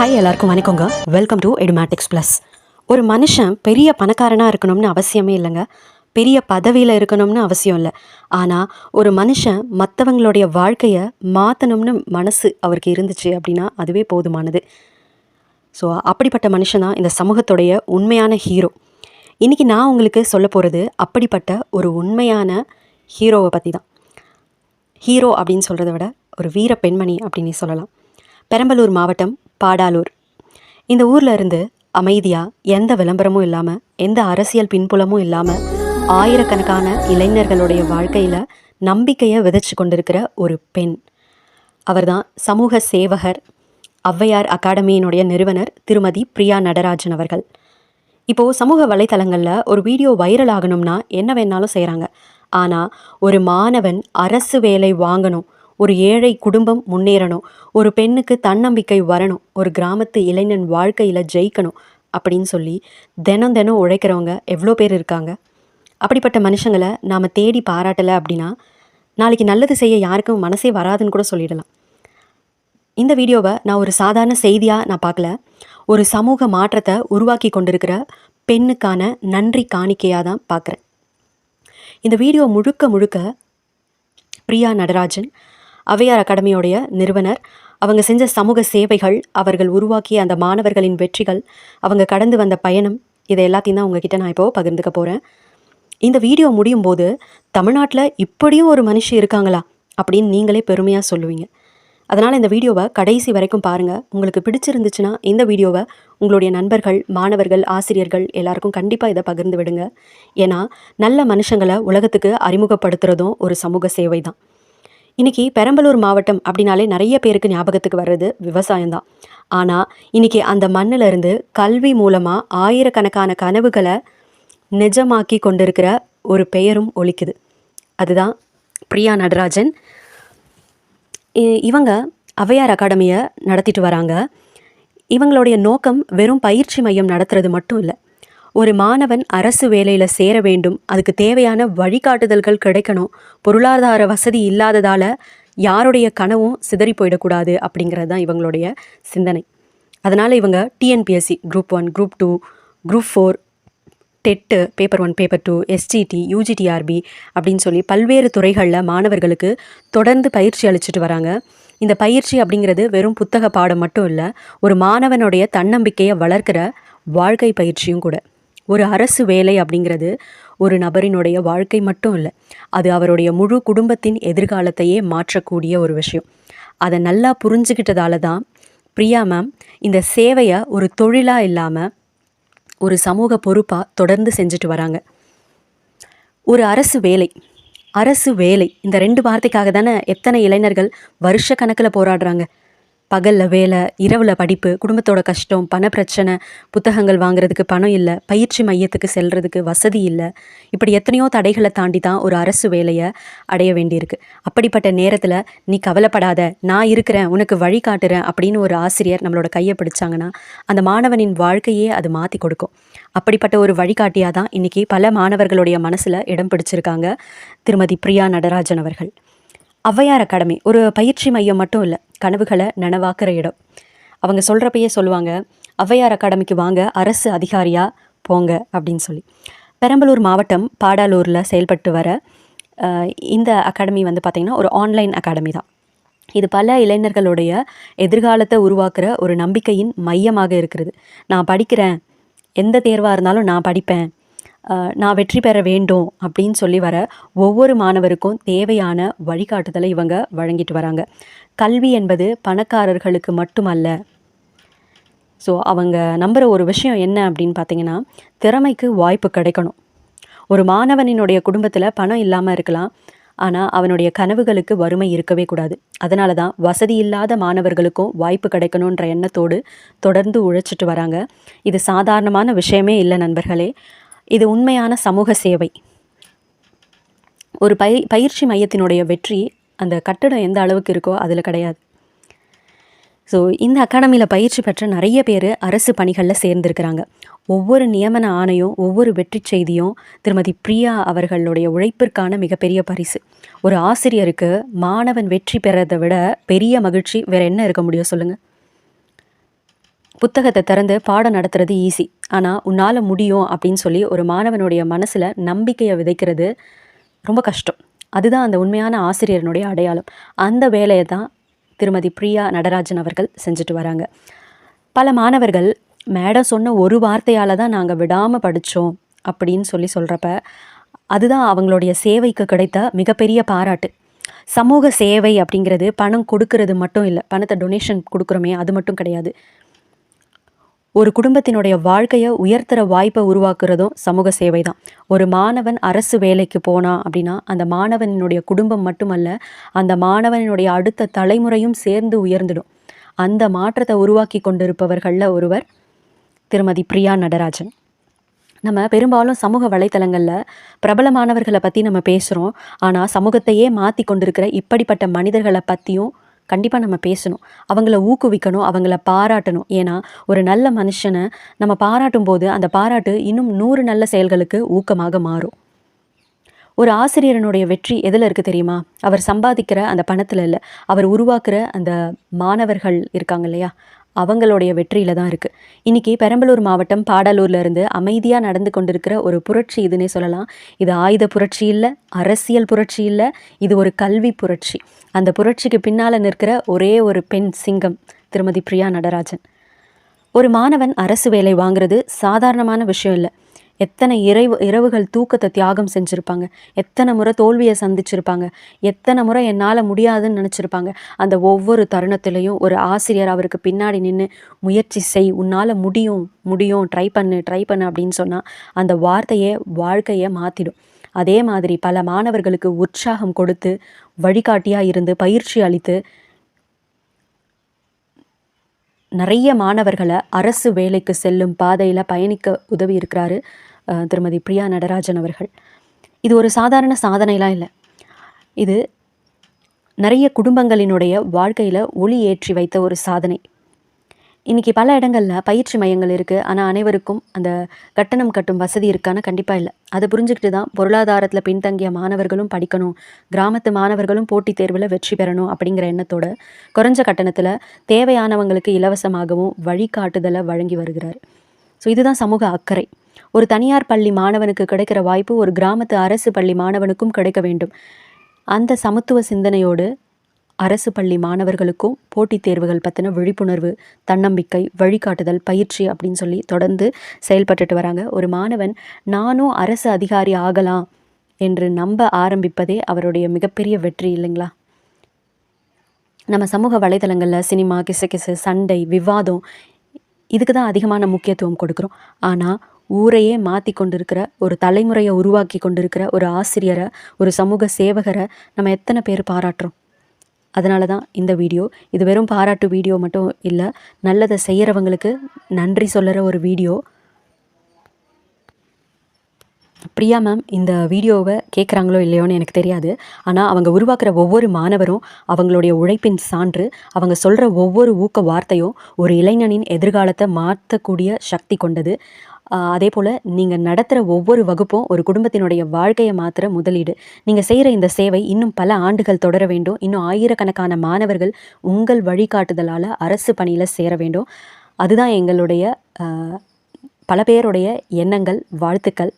Hi, எல்லாருக்கும் வணக்கங்க. Welcome to Edumatics plus. ஒரு மனுஷன் பெரிய பணக்காரனாக இருக்கணும்னு அவசியமே இல்லைங்க. பெரிய பதவியில் இருக்கணும்னு அவசியம் இல்லை. ஆனால் ஒரு மனுஷன் மற்றவங்களுடைய வாழ்க்கையை மாற்றணும்னு மனசு அவருக்கு இருந்துச்சு அப்படின்னா அதுவே போதுமானது. ஸோ அப்படிப்பட்ட மனுஷன் தான் இந்த சமூகத்துடைய உண்மையான ஹீரோ. இன்றைக்கி நான் உங்களுக்கு சொல்ல போகிறது அப்படிப்பட்ட ஒரு உண்மையான ஹீரோவை பற்றி தான். ஹீரோ அப்படின்னு சொல்கிறத விட ஒரு வீர பெண்மணி அப்படின்னு சொல்லலாம். பெரம்பலூர் மாவட்டம் பாடாலூர். இந்த ஊரில் இருந்து அமைதியாக, எந்த விளம்பரமும் இல்லாமல், எந்த அரசியல் பின்புலமும் இல்லாமல், ஆயிரக்கணக்கான இளைஞர்களுடைய வாழ்க்கையில் நம்பிக்கையை விதைச்சு கொண்டிருக்கிற ஒரு பெண். அவர்தான் சமூக சேவகர், ஔவையார் அகாடமியினுடைய நிறுவனர் திருமதி பிரியா நடராஜன் அவர்கள். இப்போது சமூக வலைத்தளங்களில் ஒரு வீடியோ வைரல் ஆகணும்னா என்ன வேணாலும் செய்கிறாங்க. ஆனால் ஒரு மாணவன் அரசு வேலை வாங்கணும், ஒரு ஏழை குடும்பம் முன்னேறணும், ஒரு பெண்ணுக்கு தன்னம்பிக்கை வரணும், ஒரு கிராமத்து இளைஞன் வாழ்க்கையில் ஜெயிக்கணும் அப்படின்னு சொல்லி தினம் தினம் உழைக்கிறவங்க எவ்வளோ பேர் இருக்காங்க. அப்படிப்பட்ட மனுஷங்களை நாம் தேடி பாராட்டலை அப்படின்னா நாளைக்கு நல்லது செய்ய யாருக்கும் மனசே வராதுன்னு கூட சொல்லிடலாம். இந்த வீடியோவை நான் ஒரு சாதாரண செய்தியாக நான் பார்க்கல, ஒரு சமூக மாற்றத்தை உருவாக்கி கொண்டிருக்கிற பெண்ணுக்கான நன்றி காணிக்கையாக தான் பார்க்குறேன். இந்த வீடியோ முழுக்க முழுக்க பிரியா நடராஜன், ஔவையார் அகாடமியோடைய நிறுவனர், அவங்க செஞ்ச சமூக சேவைகள், அவர்கள் உருவாக்கிய அந்த மாணவர்களின் வெற்றிகள், அவங்க கடந்து வந்த பயணம், இதை எல்லாத்தையும் தான் உங்ககிட்ட நான் இப்போது பகிர்ந்துக்க போகிறேன். இந்த வீடியோ முடியும் போது தமிழ்நாட்டில் இப்படியும் ஒரு மனுஷி இருக்காங்களா அப்படின்னு நீங்களே பெருமையாக சொல்லுவீங்க. அதனால் இந்த வீடியோவை கடைசி வரைக்கும் பாருங்கள். உங்களுக்கு பிடிச்சிருந்துச்சுன்னா இந்த வீடியோவை உங்களுடைய நண்பர்கள், மாணவர்கள், ஆசிரியர்கள் எல்லாருக்கும் கண்டிப்பாக இதை பகிர்ந்து விடுங்க. ஏன்னா நல்ல மனுஷங்களை உலகத்துக்கு அறிமுகப்படுத்துகிறதும் ஒரு சமூக சேவை தான். இன்றைக்கி பெரம்பலூர் மாவட்டம் அப்படின்னாலே நிறைய பேருக்கு ஞாபகத்துக்கு வர்றது விவசாயம்தான். ஆனால் இன்றைக்கி அந்த மண்ணிலிருந்து கல்வி மூலமாக ஆயிரக்கணக்கான கனவுகளை நிஜமாக்கி கொண்டிருக்கிற ஒரு பெயரும் ஒலிக்குது. அதுதான் பிரியா நடராஜன். இவங்க ஔவையார் அகாடமியை நடத்திட்டு வராங்க. இவங்களுடைய நோக்கம் வெறும் பயிற்சி மையம் நடத்துறது மட்டும் இல்லை. ஒரு மாணவன் அரசு வேலையில் சேர வேண்டும், அதுக்கு தேவையான வழிகாட்டுதல்கள் கிடைக்கணும், பொருளாதார வசதி இல்லாததால் யாருடைய கனவும் சிதறி போயிடக்கூடாது அப்படிங்கிறது தான் இவங்களுடைய சிந்தனை. அதனால் இவங்க TNPSC group 1, group 2, group 4, TET, paper 1, paper 2, STD, UG TRB அப்படின்னு சொல்லி பல்வேறு துறைகளில் மாணவர்களுக்கு தொடர்ந்து பயிற்சி அளிச்சுட்டு வராங்க. இந்த பயிற்சி அப்படிங்கிறது வெறும் புத்தக பாடம் மட்டும் இல்லை, ஒரு மாணவனுடைய தன்னம்பிக்கையை வளர்க்கிற வாழ்க்கை பயிற்சியும் கூட. ஒரு அரசு வேலை அப்படிங்கிறது ஒரு நபரினுடைய வாழ்க்கை மட்டும் இல்லை, அது அவருடைய முழு குடும்பத்தின் எதிர்காலத்தையே மாற்றக்கூடிய ஒரு விஷயம். அதை நல்லா புரிஞ்சுக்கிட்டதால தான் பிரியா மேம் இந்த சேவையை ஒரு தொழிலாக இல்லாமல் ஒரு சமூக பொறுப்பாக தொடர்ந்து செஞ்சுட்டு வராங்க. ஒரு அரசு வேலை இந்த 2 வார்த்தைக்காக தானே எத்தனை இளைஞர்கள் வருஷ கணக்கில் போராடுறாங்க. பகலில் வேலை, இரவில் படிப்பு, குடும்பத்தோட கஷ்டம், பண பிரச்சனை, புத்தகங்கள் வாங்குறதுக்கு பணம் இல்லை, பயிற்சி மையத்துக்கு செல்றதுக்கு வசதி இல்லை, இப்படி எத்தனையோ தடைகளை தாண்டி தான் ஒரு அரசு வேலையை அடைய வேண்டியிருக்கு. அப்படிப்பட்ட நேரத்தில் நீ கவலைப்படாத, நான் இருக்கிறேன், உனக்கு வழி காட்டுறேன் அப்படின்னு ஒரு ஆசிரியர் நம்மளோட கையை பிடிச்சாங்கன்னா அந்த மாணவனின் வாழ்க்கையே அது மாற்றி கொடுக்கும். அப்படிப்பட்ட ஒரு வழிகாட்டியாக தான் இன்றைக்கி பல மாணவர்களுடைய மனசில் இடம் பிடிச்சிருக்காங்க திருமதி பிரியா நடராஜன் அவர்கள். ஔவையார் அகாடமி ஒரு பயிற்சி மையம் மட்டும் இல்லை, கனவுகளை நனவாக்குற இடம். அவங்க சொல்கிறப்பயே சொல்லுவாங்க, ஔவையார் அகாடமிக்கு வாங்க, அரசு அதிகாரியாக போங்க அப்படின்னு சொல்லி. பெரம்பலூர் மாவட்டம் பாடாலூரில் செயல்பட்டு வர இந்த அகாடமி பார்த்திங்கன்னா ஒரு ஆன்லைன் அகாடமி தான். இது பல இளைஞர்களுடைய எதிர்காலத்தை உருவாக்குற ஒரு நம்பிக்கையின் மையமாக இருக்கிறது. நான் படிக்கிறேன், எந்த தேர்வாக இருந்தாலும் நான் படிப்பேன், நான் வெற்றி பெற வேண்டும் அப்படின்னு சொல்லி வர ஒவ்வொரு மாணவருக்கும் தேவையான வழிகாட்டுதலை இவங்க வழங்கிட்டு வராங்க. கல்வி என்பது பணக்காரர்களுக்கு மட்டுமல்ல. ஸோ அவங்க நம்புகிற ஒரு விஷயம் என்ன அப்படின்னு பார்த்தீங்கன்னா, திறமைக்கு வாய்ப்பு கிடைக்கணும். ஒரு மாணவனினுடைய குடும்பத்தில் பணம் இல்லாமல் இருக்கலாம், ஆனால் அவனுடைய கனவுகளுக்கு வறுமை இருக்கவே கூடாது. அதனால தான் வசதி இல்லாத மாணவர்களுக்கும் வாய்ப்பு கிடைக்கணுன்ற எண்ணத்தோடு தொடர்ந்து உழைச்சிட்டு வராங்க. இது சாதாரணமான விஷயமே இல்லை நண்பர்களே, இது உண்மையான சமூக சேவை. ஒரு பயிற்சி மையத்தினுடைய வெற்றி அந்த கட்டடம் எந்த அளவுக்கு இருக்கோ அதில் கிடையாது. ஸோ இந்த அகாடமியில் பயிற்சி பெற்ற நிறைய பேர் அரசு பணிகளில் சேர்ந்துருக்கிறாங்க. ஒவ்வொரு நியமன ஆணையும், ஒவ்வொரு வெற்றி செய்தியும் திருமதி பிரியா அவர்களுடைய உழைப்பிற்கான மிகப்பெரிய பரிசு. ஒரு ஆசிரியருக்கு மாணவன் வெற்றி பெறதை விட பெரிய மகிழ்ச்சி வேறு என்ன இருக்க முடியும் சொல்லுங்கள்? புத்தகத்தை திறந்து பாடம் நடத்துறது ஈஸி, ஆனால் உன்னால் முடியும் அப்படின்னு சொல்லி ஒரு மாணவனுடைய மனசில் நம்பிக்கையை விதைக்கிறது ரொம்ப கஷ்டம். அதுதான் அந்த உண்மையான ஆசிரியரனுடைய அடையாளம். அந்த வேலையை தான் திருமதி பிரியா நடராஜன் அவர்கள் செஞ்சுட்டு வராங்க. பல மாணவர்கள் மேடம் சொன்ன ஒரு வார்த்தையால் தான் நாங்கள் விடாமல் படித்தோம் அப்படின்னு சொல்கிறப்ப அதுதான் அவங்களுடைய சேவைக்கு கிடைத்த மிகப்பெரிய பாராட்டு. சமூக சேவை அப்படிங்கிறது பணம் கொடுக்கறது மட்டும் இல்லை, பணத்தை டொனேஷன் கொடுக்குறோமே அது மட்டும் கிடையாது. ஒரு குடும்பத்தினுடைய வாழ்க்கையை உயர்த்துற வாய்ப்பை உருவாக்குறதும் சமூக சேவை தான். ஒரு மாணவன் அரசு வேலைக்கு போனான் அப்படின்னா அந்த மாணவனுடைய குடும்பம் மட்டுமல்ல, அந்த மாணவனுடைய அடுத்த தலைமுறையும் சேர்ந்து உயர்ந்துடும். அந்த மாற்றத்தை உருவாக்கி கொண்டிருப்பவர்களில் ஒருவர் திருமதி பிரியா நடராஜன். நம்ம பெரும்பாலும் சமூக வலைத்தளங்களில் பிரபலமானவர்களை பற்றி நம்ம பேசுகிறோம், ஆனால் சமூகத்தையே மாற்றி கொண்டிருக்கிற இப்படிப்பட்ட மனிதர்களை பற்றியும் கண்டிப்பாக நம்ம பேசணும். அவங்கள ஊக்குவிக்கணும், அவங்கள பாராட்டணும். ஏன்னா ஒரு நல்ல மனுஷனை நம்ம பாராட்டும் போது அந்த பாராட்டு இன்னும் 100 நல்ல செயல்களுக்கு ஊக்கமாக மாறும். ஒரு ஆசிரியரனுடைய வெற்றி எதில் இருக்குது தெரியுமா? அவர் சம்பாதிக்கிற அந்த பணத்தில் இல்லை, அவர் உருவாக்குற அந்த மாணவர்கள் இருக்காங்க இல்லையா, அவங்களுடைய வெற்றியில் தான் இருக்குது. இன்றைக்கி பெரம்பலூர் மாவட்டம் பாடாலூர்லேருந்து அமைதியாக நடந்து கொண்டிருக்கிற ஒரு புரட்சி இதுன்னே சொல்லலாம். இது ஆயுத புரட்சி இல்லை, அரசியல் புரட்சி இல்லை, இது ஒரு கல்வி புரட்சி. அந்த புரட்சிக்கு பின்னால் நிற்கிற ஒரே ஒரு பெண் சிங்கம் திருமதி பிரியா நடராஜன். ஒரு மாணவன் அரசு வேலை வாங்குறது சாதாரணமான விஷயம் இல்லை. எத்தனை இரவுகள் தூக்கத்தை தியாகம் செஞ்சுருப்பாங்க, எத்தனை முறை தோல்வியை சந்திச்சிருப்பாங்க, எத்தனை முறை என்னால் முடியாதுன்னு நினச்சிருப்பாங்க. அந்த ஒவ்வொரு தருணத்திலையும் ஒரு ஆசிரியர் அவருக்கு பின்னாடி நின்று முயற்சி செய், உன்னால் முடியும் முடியும், ட்ரை பண்ணு அப்படின்னு சொன்னால் அந்த வார்த்தையை வாழ்க்கையை மாற்றிடும். அதே மாதிரி பல மாணவர்களுக்கு உற்சாகம் கொடுத்து வழிகாட்டியாக இருந்து பயிற்சி அளித்து நிறைய மாணவர்களை அரசு வேலைக்கு செல்லும் பாதையில் பயணிக்க உதவி இருக்கிறாரு திருமதி பிரியா நடராஜன் அவர்கள். இது ஒரு சாதாரண சாதனைலாம் இல்லை, இது நிறைய குடும்பங்களினுடைய வாழ்க்கையில் ஒளி ஏற்றி வைத்த ஒரு சாதனை. இன்றைக்கி பல இடங்களில் பயிற்சி மையங்கள் இருக்குது, ஆனால் அனைவருக்கும் அந்த கட்டணம் கட்டும் வசதி இருக்கான்னு கண்டிப்பாக இல்லை. அதை புரிஞ்சுக்கிட்டு தான் பொருளாதாரத்தில் பின்தங்கிய மாணவர்களும் படிக்கணும், கிராமத்து மாணவர்களும் போட்டித் தேர்வில் வெற்றி பெறணும் அப்படிங்கிற எண்ணத்தோட குறைஞ்ச கட்டணத்தில் தேவையானவங்களுக்கு இலவசமாகவும் வழிகாட்டுதலை வழங்கி வருகிறார். ஸோ இதுதான் சமூக அக்கறை. ஒரு தனியார் பள்ளி மாணவனுக்கு கிடைக்கிற வாய்ப்பு ஒரு கிராமத்து அரசு பள்ளி மாணவனுக்கும் கிடைக்க வேண்டும். அந்த சமத்துவ சிந்தனையோடு அரசு பள்ளி மாணவர்களுக்கும் போட்டித் தேர்வுகள் பற்றின விழிப்புணர்வு, தன்னம்பிக்கை, வழிகாட்டுதல், பயிற்சி அப்படின்னு சொல்லி தொடர்ந்து செயல்பட்டுட்டு வராங்க. ஒரு மாணவன் நானும் அரசு அதிகாரி ஆகலாம் என்று நம்ப ஆரம்பிப்பதே அவருடைய மிகப்பெரிய வெற்றி இல்லைங்களா? நம்ம சமூக வலைதளங்களில் சினிமா, கிசு, சண்டை, விவாதம் இதுக்கு தான் அதிகமான முக்கியத்துவம் கொடுக்குறோம். ஆனால் ஊரையே மாற்றி கொண்டிருக்கிற ஒரு தலைமுறையை உருவாக்கி கொண்டிருக்கிற ஒரு ஆசிரியரை, ஒரு சமூக சேவகரை நம்ம எத்தனை பேர் பாராட்டுறோம்? அதனால தான் இந்த வீடியோ. இது வெறும் பாராட்டு வீடியோ மட்டும் இல்லை, நல்லதை செய்கிறவங்களுக்கு நன்றி சொல்லுற ஒரு வீடியோ. பிரியா மேம் இந்த வீடியோவை கேட்குறாங்களோ இல்லையோன்னு எனக்கு தெரியாது, ஆனால் அவங்க உருவாக்குற ஒவ்வொரு மாணவரும் அவங்களுடைய உழைப்பின் சான்று. அவங்க சொல்கிற ஒவ்வொரு ஊக்க வார்த்தையும் ஒரு இளைஞனின் எதிர்காலத்தை மாற்றக்கூடிய சக்தி கொண்டது. அதே போல் நீங்கள் நடத்துகிற ஒவ்வொரு வகுப்பும் ஒரு குடும்பத்தினுடைய வாழ்க்கையை மாற்றுற முதலீடு. நீங்கள் செய்கிற இந்த சேவை இன்னும் பல ஆண்டுகள் தொடர வேண்டும். இன்னும் ஆயிரக்கணக்கான மாணவர்கள் உங்கள் வழிகாட்டுதலால் அரசு பணியில் சேர வேண்டும். அதுதான் எங்களுடைய பல பேருடைய எண்ணங்கள், வாழ்த்துக்கள்.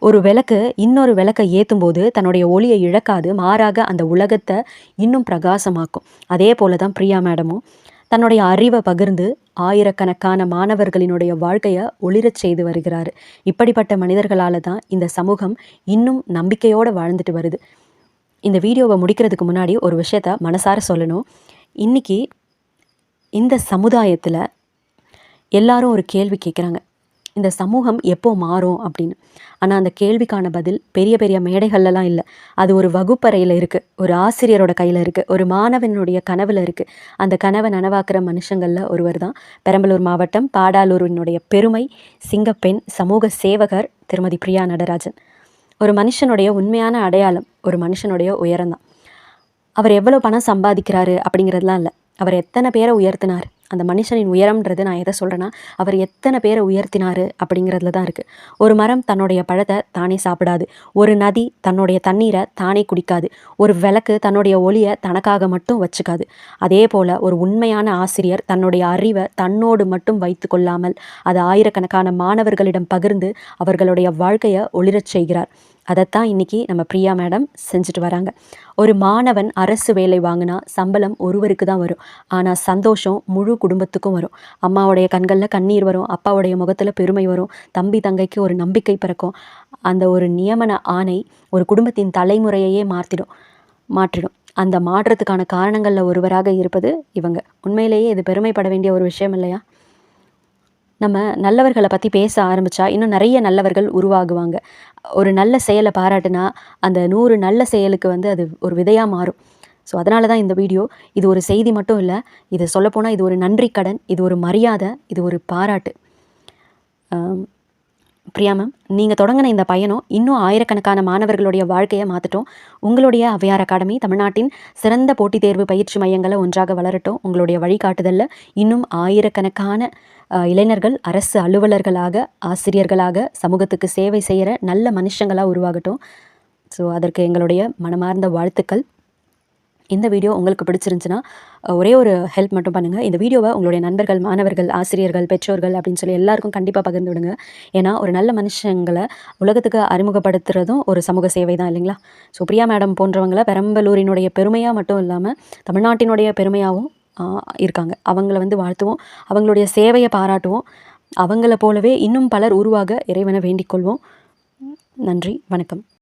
ஒரு விளக்கு இன்னொரு விளக்கை ஏற்றும் போது தன்னுடைய ஒளியை இழக்காது, மாறாக அந்த உலகத்தை இன்னும் பிரகாசமாக்கும். அதே போல தான் பிரியா மேடமும் தன்னுடைய அறிவை பகிர்ந்து ஆயிரக்கணக்கான மாணவர்களினுடைய வாழ்க்கையை ஒளிரச் செய்து வருகிறார். இப்படிப்பட்ட மனிதர்களால் தான் இந்த சமூகம் இன்னும் நம்பிக்கையோடு வாழ்ந்துட்டு வருது. இந்த வீடியோவை முடிக்கிறதுக்கு முன்னாடி ஒரு விஷயத்த மனசார சொல்லணும். இன்றைக்கி இந்த சமுதாயத்தில் எல்லாரும் ஒரு கேள்வி கேட்குறாங்க, இந்த சமூகம் எப்போ மாறும் அப்படின்னு. ஆனால் அந்த கேள்விக்கான பதில் பெரிய பெரிய மேடைகள்லாம் இல்லை, அது ஒரு வகுப்பறையில் இருக்குது, ஒரு ஆசிரியரோட கையில் இருக்குது, ஒரு மாணவனுடைய கனவில் இருக்குது. அந்த கனவை நனவாக்குற மனுஷங்களில் ஒருவர் தான் பெரம்பலூர் மாவட்டம் பாடாலூரினுடைய பெருமை சிங்கப்பெண் சமூக சேவகர் திருமதி பிரியா நடராஜன். ஒரு மனுஷனுடைய உண்மையான அடையாளம் ஒரு மனுஷனுடைய உயரம்தான். அவர் எவ்வளோ பணம் சம்பாதிக்கிறாரு அப்படிங்கிறதுலாம் இல்லை, அவர் எத்தனை பேரை உயர்த்தினார் அந்த மனுஷனின் உயரம்ன்றது நான் எதை சொல்கிறேன்னா, அவர் எத்தனை பேரை உயர்த்தினார் அப்படிங்கிறதுல தான் இருக்குது. ஒரு மரம் தன்னுடைய பழத்தை தானே சாப்பிடாது. ஒரு நதி தன்னுடைய தண்ணீரை தானே குடிக்காது. ஒரு விளக்கு தன்னுடைய ஒளியை தனக்காக மட்டும் வச்சுக்காது. அதே போல் ஒரு உண்மையான ஆசிரியர் தன்னுடைய அறிவை தன்னோடு மட்டும் வைத்து கொள்ளாமல் அது ஆயிரக்கணக்கான மாணவர்களிடம் பகிர்ந்து அவர்களுடைய வாழ்க்கையை ஒளிரச் செய்கிறார். அதைத்தான் இன்றைக்கி நம்ம பிரியா மேடம் செஞ்சுட்டு வராங்க. ஒரு மாணவன் அரசு வேலை வாங்கினா சம்பளம் ஒருவருக்கு தான் வரும், ஆனால் சந்தோஷம் முழு குடும்பத்துக்கும் வரும். அம்மாவுடைய கண்களில் கண்ணீர் வரும், அப்பாவுடைய முகத்தில் பெருமை வரும், தம்பி தங்கைக்கு ஒரு நம்பிக்கை பிறக்கும். அந்த ஒரு நியமன ஆணை ஒரு குடும்பத்தின் தலைமுறையையே மாற்றிடும். அந்த மாற்றத்துக்கான காரணங்களில் ஒருவராக இருப்பது இவங்க. உண்மையிலேயே இது பெருமைப்பட வேண்டிய ஒரு விஷயம் இல்லையா? நம்ம நல்லவர்களை பற்றி பேச ஆரம்பித்தா இன்னும் நிறைய நல்லவர்கள் உருவாகுவாங்க. ஒரு நல்ல செயலை பாராட்டுனா அந்த 100 நல்ல செயலுக்கு அது ஒரு விதையாக மாறும். ஸோ அதனால தான் இந்த வீடியோ. இது ஒரு செய்தி மட்டும் இல்லை, இது சொல்லப்போனால் இது ஒரு நன்றி கடன், இது ஒரு மரியாதை, இது ஒரு பாராட்டு. பிரியா மேம், நீங்கள் தொடங்கின இந்த பயணம் இன்னும் ஆயிரக்கணக்கான மாணவர்களுடைய வாழ்க்கையை மாற்றட்டும். உங்களுடைய ஔவையார் அகாடமி தமிழ்நாட்டின் சிறந்த போட்டித் தேர்வு பயிற்சி மையங்களை ஒன்றாக வளரட்டும். உங்களுடைய வழிகாட்டுதலில் இன்னும் ஆயிரக்கணக்கான இளைஞர்கள் அரசு அலுவலர்களாக, ஆசிரியர்களாக, சமூகத்துக்கு சேவை செய்கிற நல்ல மனுஷங்களாக உருவாகட்டும். ஸோ அதற்கு எங்களுடைய மனமார்ந்த வாழ்த்துக்கள். இந்த வீடியோ உங்களுக்கு பிடிச்சிருந்துச்சுன்னா ஒரே ஒரு ஹெல்ப் மட்டும் பண்ணுங்கள். இந்த வீடியோவை உங்களுடைய நண்பர்கள், மாணவர்கள், ஆசிரியர்கள், பெற்றோர்கள் அப்படின்னு சொல்லி எல்லாருக்கும் கண்டிப்பாக பகிர்ந்து விடுங்க. ஏன்னா ஒரு நல்ல மனுஷங்களை உலகத்துக்கு அறிமுகப்படுத்துகிறதும் ஒரு சமூக சேவை தான் இல்லைங்களா? ஸோ பிரியா மேடம் போன்றவங்களை பெரம்பலூரினுடைய பெருமையாக மட்டும் இல்லாமல் தமிழ்நாட்டினுடைய பெருமையாகவும் இருக்காங்க. அவங்கள வாழ்த்துவோம், அவங்களுடைய சேவையை பாராட்டுவோம். அவங்கள போலவே இன்னும் பலர் உருவாக இறைவனை வேண்டிக் கொள்வோம். நன்றி, வணக்கம்.